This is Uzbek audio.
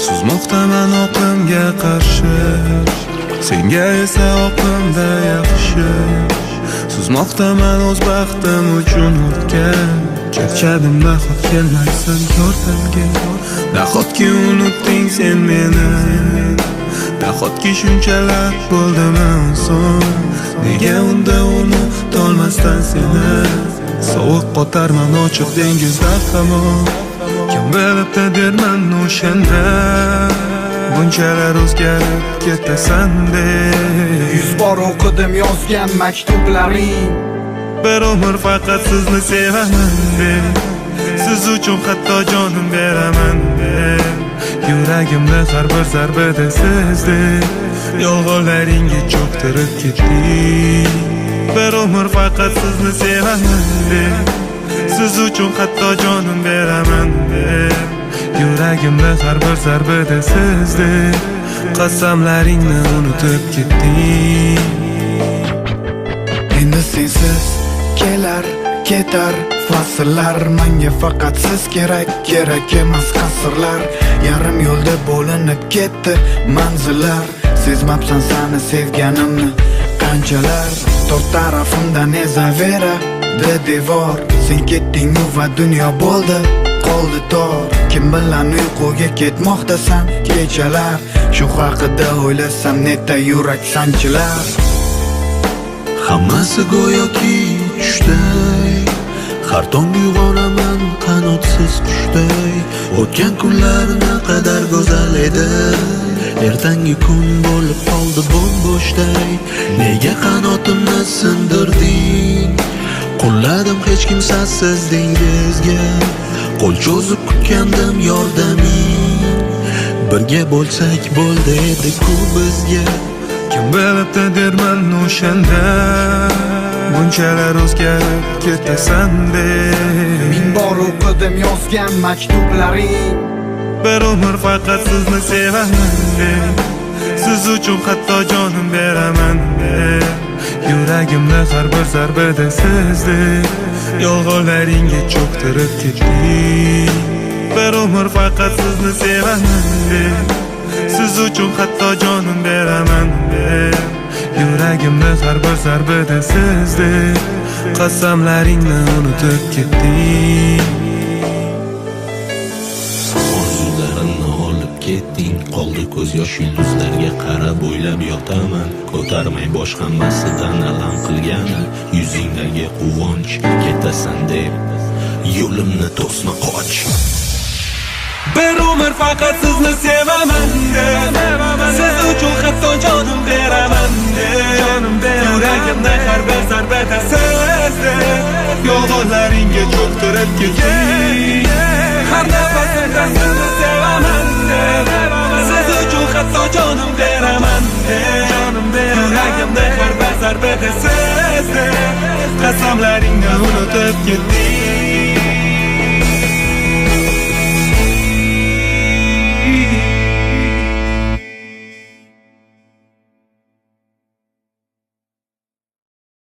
Suzmoqdaman oqimga qarshi, senga esa oqimda yaxshi. Suzmoqdaman o'z baxtim uchun o'tgan, charchadim nahot kelmaysan yordamga. Nahotki unutding sen meni, nahotki shunchalar bo'ldimi son. Nega unda unutolmasdan seni, sovuq qotarman ochiq dengizda hamon. Kim bilibdi derman o'shanda, bunchalar o'zgarib ketasan deb. 100 bor o'qidim yozgan maktuplaring, Bir umr faqat sizni sevaman deb, siz uchun hatto jonim beraman deb. Yuragimda har bir zarbada sizdek, yolg'onlaringga cho'ktirib ketdik. Bir umr faqat sizni sevaman deb, siz uchun hatto jonim beraman deb. Yuragimda har bir zarbada sizdek, qasamlaringni unutib ketdik. endi sensiz kelar ketar fasllar, menga faqat siz kerak, kerak emas qasrlar. Yarim yo'lda bo'linib ketdi manzillar, sezmabsan sani sevganimni qanchalar. To'rt tarafimdan ezavera de devor, sen ketding va dunyo bo'ldi qoldi tor. Kim bilan uyquga ketmoqdasan kechalar, shu haqida o'ylasam neta yurak sanchilar. Hammasi go'yoki tushday, har tong uyg'onaman qanotsiz qushday. O'tgan kunlar naqadar go'zal edi, ertangi kun bo'lib qoldi bo'm-bo'shday. Nega qanotimni sindirding, qo'lladim hech kimsasiz dengizga. Qo'l cho'zib kutgandim yordaming, birga bo'lsak bo'ldi edi-ku bizga. Kim bilibdi derman o'shanda, bunchalar o'zgarib ketasan deb. 1000 bor o'qidim yozgan maktuplaring, Bir umr faqat sizni sevaman deb, siz uchun hatto jonim beraman deb. Yuragimda har bir zarbada sizdek, yolg'onlaringga cho'ktirib ketdik. Bir umr faqat sizni sevaman deb, siz uchun hatto jonim beraman deb. Yuragimda har bir zarbada sizdek, qasamlaringni unutib ketdik. Orzularimni olib ketding, qoldi ko'z yosh yulduzlarga qarab o'ylab yotaman. Ko'tarmay bosh hammasidan alam qilgani, yuzingdagi quvonch ketasan deb yo'limni to'sma qoch. Bir umr faqat sizni sevaman deb, siz uchun hatto jonim beraman deb. Yuragimda har bir zarbada sizdek, yolg'onlaringga cho'ktirib ketdik. Har nafasimda sizni sevaman deb, siz uchun hatto jonim beraman deb. Yuragimda har bir zarbada sizdek, qasamlaringni unutib ketdik.